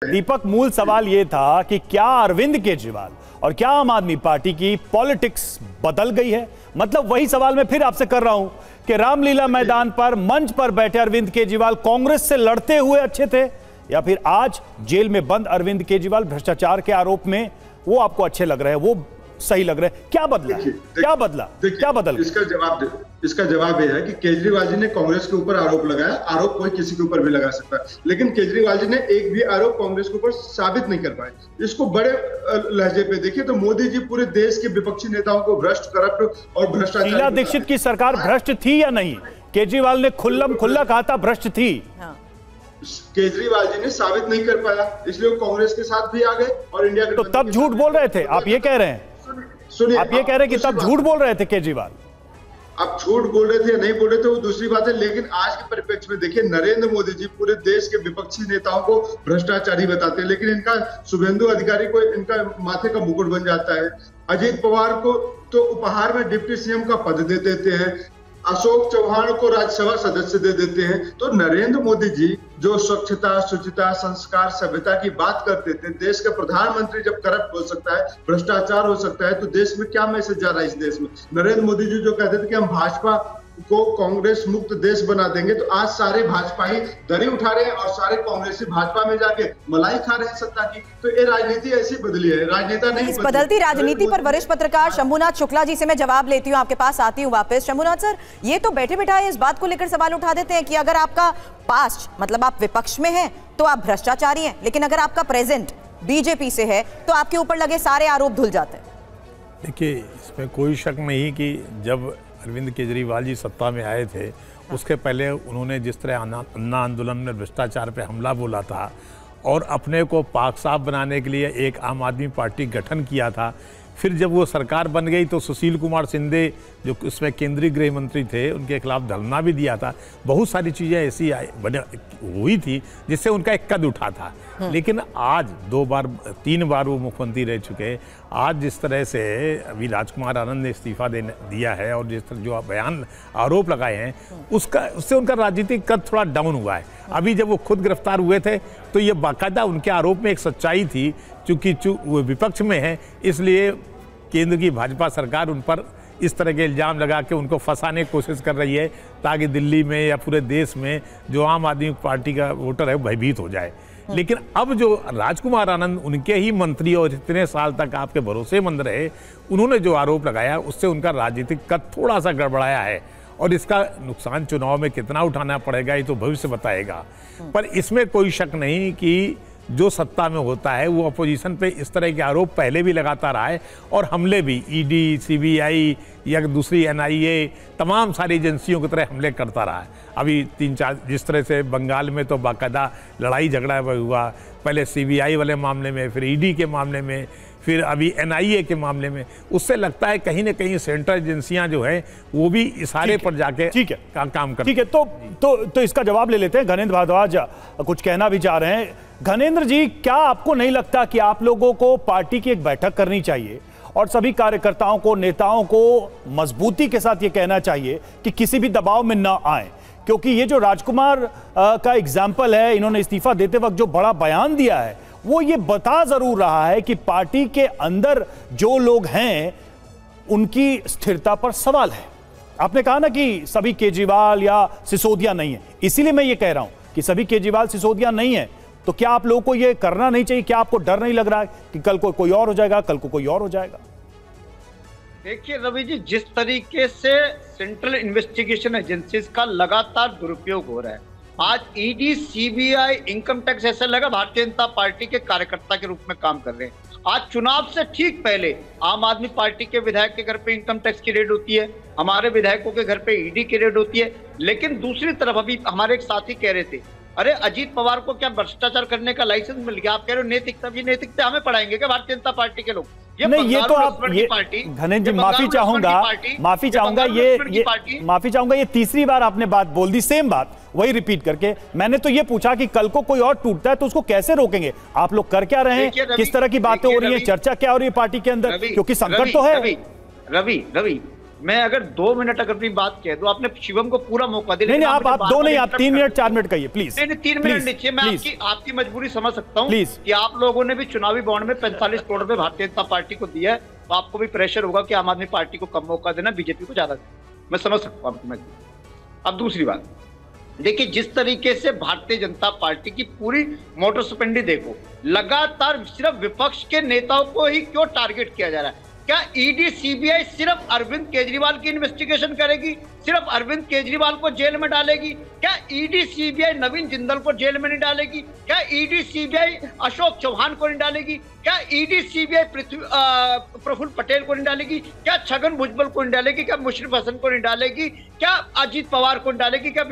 दीपक, मूल सवाल ये था कि क्या अरविंद केजरीवाल और क्या आम आदमी पार्टी की पॉलिटिक्स बदल गई है? मतलब वही सवाल मैं फिर आपसे कर रहा हूं कि रामलीला मैदान पर मंच पर बैठे अरविंद केजरीवाल कांग्रेस से लड़ते हुए अच्छे थे, या फिर आज जेल में बंद अरविंद केजरीवाल भ्रष्टाचार के आरोप में वो आपको अच्छे लग रहे हैं, वो सही लग रहे हैं? क्या बदला? क्या बदला? क्या बदल? इसका जवाब यह है कि केजरीवाल जी ने कांग्रेस के ऊपर आरोप लगाया। आरोप कोई किसी के ऊपर भी लगा सकता है, लेकिन केजरीवाल जी ने एक भी आरोप कांग्रेस के ऊपर साबित नहीं कर पाए। इसको बड़े लहजे पे देखिए तो मोदी जी पूरे देश के विपक्षी नेताओं को भ्रष्ट, करप्ट और भ्रष्टाचार। शीला दीक्षित की सरकार भ्रष्ट थी या नहीं? केजरीवाल ने खुल्लम खुल्ला कहा था भ्रष्ट थी। केजरीवाल जी ने साबित नहीं कर पाया, इसलिए वो कांग्रेस के साथ भी आ गए और इंडिया तो तब झूठ बोल रहे थे आप, ये कह रहे हैं? सुनिए, आप ये कह रहे हैं कि तब झूठ बोल रहे थे केजरीवाल? आप झूठ बोल रहे थे या नहीं बोल रहे थे वो दूसरी बात है, लेकिन आज के परिप्रेक्ष्य में देखिए नरेंद्र मोदी जी पूरे देश के विपक्षी नेताओं को भ्रष्टाचारी बताते हैं, लेकिन इनका शुभेंदु अधिकारी को इनका माथे का मुकुट बन जाता है। अजीत पवार को तो उपहार में डिप्टी सीएम का पद दे देते हैं, अशोक चौहान को राज्यसभा सदस्य दे देते हैं। तो नरेंद्र मोदी जी जो स्वच्छता, शुचिता, संस्कार, सभ्यता की बात करते थे, देश का प्रधानमंत्री जब करप्ट हो सकता है, भ्रष्टाचार हो सकता है, तो देश में क्या मैसेज जा रहा है इस देश में? नरेंद्र मोदी जी जो कहते थे कि हम भाजपा को कांग्रेस मुक्त देश बना देंगे, तो आज सारे भाजपाई दरी उठा रहे हैं और सारे कांग्रेसी भाजपा में जाके मलाई खा रहे हैं सत्ता की। तो ये राजनीति ऐसी बदली है, राजनेता नहीं। इस बदलती राजनीति पर वरिष्ठ पत्रकार शंभुनाथ शुक्ला जी से मैं जवाब लेती हूँ, आपके पास आती हूँ वापस। शंभुनाथ सर, ये तो बैठे बैठाए इस बात को लेकर सवाल उठा देते हैं कि अगर आपका पास्ट, मतलब आप विपक्ष में हैं तो आप भ्रष्टाचारी हैं, लेकिन अगर आपका प्रेजेंट बीजेपी से है तो आपके ऊपर लगे सारे आरोप धुल जाते हैं। देखिए, इसमें कोई शक नहीं कि जब अरविंद केजरीवाल जी सत्ता में आए थे, उसके पहले उन्होंने जिस तरह अन्ना आंदोलन में भ्रष्टाचार पे हमला बोला था और अपने को पाक साफ बनाने के लिए एक आम आदमी पार्टी गठन किया था, फिर जब वो सरकार बन गई तो सुशील कुमार शिंदे जो उसमें केंद्रीय गृह मंत्री थे, उनके खिलाफ धरना भी दिया था। बहुत सारी चीज़ें ऐसी हुई थी जिससे उनका एक कद उठा था। लेकिन आज 3 बार वो मुख्यमंत्री रह चुके। आज जिस तरह से अभी राजकुमार आनंद ने इस्तीफा दिया है और जिस तरह जो बयान आरोप लगाए हैं, उससे उनका राजनीतिक कद थोड़ा डाउन हुआ है। अभी जब वो खुद गिरफ्तार हुए थे तो ये बाकायदा उनके आरोप में एक सच्चाई थी, चूँकि वो विपक्ष में है, इसलिए केंद्र की भाजपा सरकार उन पर इस तरह के इल्ज़ाम लगा के उनको फंसाने की कोशिश कर रही है, ताकि दिल्ली में या पूरे देश में जो आम आदमी पार्टी का वोटर है वो भयभीत हो जाए। लेकिन अब जो राजकुमार आनंद, उनके ही मंत्री और इतने साल तक आपके भरोसेमंद रहे, उन्होंने जो आरोप लगाया उससे उनका राजनीतिक कद थोड़ा सा गड़बड़ाया है और इसका नुकसान चुनाव में कितना उठाना पड़ेगा ये तो भविष्य बताएगा। पर इसमें कोई शक नहीं कि जो सत्ता में होता है वो अपोजिशन पे इस तरह के आरोप पहले भी लगाता रहा है और हमले भी ईडी, सीबीआई या दूसरी एनआईए, तमाम सारी एजेंसियों की तरह हमले करता रहा है। अभी 3-4 जिस तरह से बंगाल में तो बाकायदा लड़ाई झगड़ा हुआ, पहले सीबीआई वाले मामले में, फिर ईडी के मामले में, फिर अभी एनआईए के मामले में। उससे लगता है कहीं ना कहीं सेंट्रल एजेंसियां जो है वो भी इशारे पर जाके काम करती है। ठीक है, तो इसका जवाब ले लेते हैं। घनेंद्र भारद्वाज कुछ कहना भी चाह रहे हैं। घनेंद्र जी, क्या आपको नहीं लगता कि आप लोगों को पार्टी की एक बैठक करनी चाहिए और सभी कार्यकर्ताओं को, नेताओं को मजबूती के साथ ये कहना चाहिए कि किसी भी दबाव में ना आए? क्योंकि ये जो राजकुमार का एग्जाम्पल है, इन्होंने इस्तीफा देते वक्त जो बड़ा बयान दिया है वो ये बता जरूर रहा है कि पार्टी के अंदर जो लोग हैं उनकी स्थिरता पर सवाल है। आपने कहा ना कि सभी केजरीवाल या सिसोदिया नहीं है, इसीलिए मैं ये कह रहा हूं कि सभी केजरीवाल सिसोदिया नहीं है। तो क्या आप लोगों को ये करना नहीं चाहिए? क्या आपको डर नहीं लग रहा है कि कल को कोई और हो जाएगा, कल को कोई और हो जाएगा? देखिए रवि जी, जिस तरीके से सेंट्रल इन्वेस्टिगेशन एजेंसीज का लगातार दुरुपयोग हो रहा है, आज ईडी, सीबीआई, इनकम टैक्स ऐसा लगा भारतीय जनता पार्टी के कार्यकर्ता के रूप में काम कर रहे हैं। आज चुनाव से ठीक पहले आम आदमी पार्टी के विधायक के घर पे इनकम टैक्स की रेड होती है, हमारे विधायकों के घर पे ईडी की रेड होती है। लेकिन दूसरी तरफ अभी हमारे एक साथी कह रहे थे, अरे अजीत पवार को क्या भ्रष्टाचार करने का लाइसेंस मिल गया? आप कह रहे हो नैतिकता, भी नैतिकता हमें पढ़ाएंगे क्या भारतीय जनता पार्टी के लोग? नहीं, ये तो आप घनेंद्र जी, माफी चाहूंगा, ये तीसरी बार आपने बात बोल दी, सेम बात वही रिपीट करके। मैंने तो ये पूछा कि कल को कोई और टूटता है तो उसको कैसे रोकेंगे? आप लोग कर क्या रहे हैं? किस तरह की बातें हो रही है? चर्चा क्या हो रही है पार्टी के अंदर? क्योंकि संकट तो है। रवि, मैं अगर 2 मिनट अगर अपनी बात कह दूं, आपने शिवम को पूरा मौका दिया। नहीं, आप 2 नहीं, आप 3 मिनट 4 मिनट कहिए प्लीज। नहीं 3 मिनट नीचे, मैं आपकी मजबूरी समझ सकता हूं कि आप लोगों ने भी चुनावी बॉन्ड में 45 करोड़ रुपए भारतीय जनता पार्टी को दिया है, तो आपको भी प्रेशर होगा कि आम आदमी पार्टी को कम मौका देना, बीजेपी को ज्यादा देना। मैं समझ सकता हूं आपकी मजबूरी। अब दूसरी बात देखिए, जिस तरीके से भारतीय जनता पार्टी की पूरी मोटो सपेंडी देखो, लगातार सिर्फ विपक्ष के नेताओं को ही क्यों टारगेट किया जा रहा है? क्या ईडी सीबीआई सिर्फ अरविंद केजरीवाल की इन्वेस्टिगेशन करेगी, सिर्फ अरविंद केजरीवाल को जेल में डालेगी? क्या ईडी सीबीआई नवीन जिंदल को जेल में नहीं डालेगी? क्या ईडी सीबीआई अशोक चौहान को नहीं डालेगी? क्या ईडी सीबीआई प्रफुल्ल पटेल को नहीं डालेगी? क्या छगन भुजबल को नहीं डालेगी? क्या मुशर्रफ हसन को नहीं डालेगी? क्या अजीत पवार को नहीं डालेगी? क्या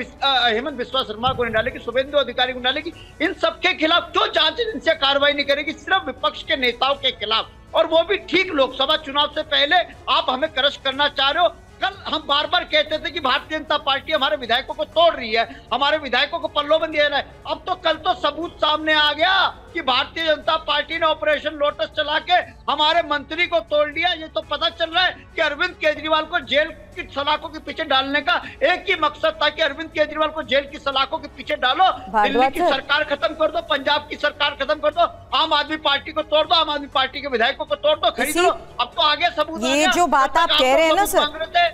हेमंत बिस्वा शर्मा को नहीं डालेगी? शुभेंदु अधिकारी को नहीं डालेगी? इन सबके खिलाफ क्यों जांच एजेंसियां कार्रवाई नहीं करेगी? सिर्फ विपक्ष के नेताओं के खिलाफ, और वो भी ठीक लोकसभा चुनाव से पहले आप हमें क्रश करना चाह रहे हो। कल हम बार बार कहते थे कि भारतीय जनता पार्टी हमारे विधायकों को तोड़ रही है, हमारे विधायकों को पल्लोबंद दे रहा है। अब तो कल तो सबूत सामने आ गया कि भारतीय जनता पार्टी ने ऑपरेशन लोटस चला के हमारे मंत्री को तोड़ लिया। ये तो पता चल रहा है कि अरविंद केजरीवाल को जेल की सलाखों के पीछे डालने का एक ही मकसद था कि अरविंद केजरीवाल को जेल की सलाखों के पीछे डालो, दिल्ली की सरकार खत्म कर दो, पंजाब की सरकार खत्म कर दो, आम आदमी पार्टी को तोड़ दो, आम आदमी पार्टी के विधायकों को तोड़ दो, खरीद लो। अब तो आगे सबूत ये जो बात आप कह रहे हैं ना सर,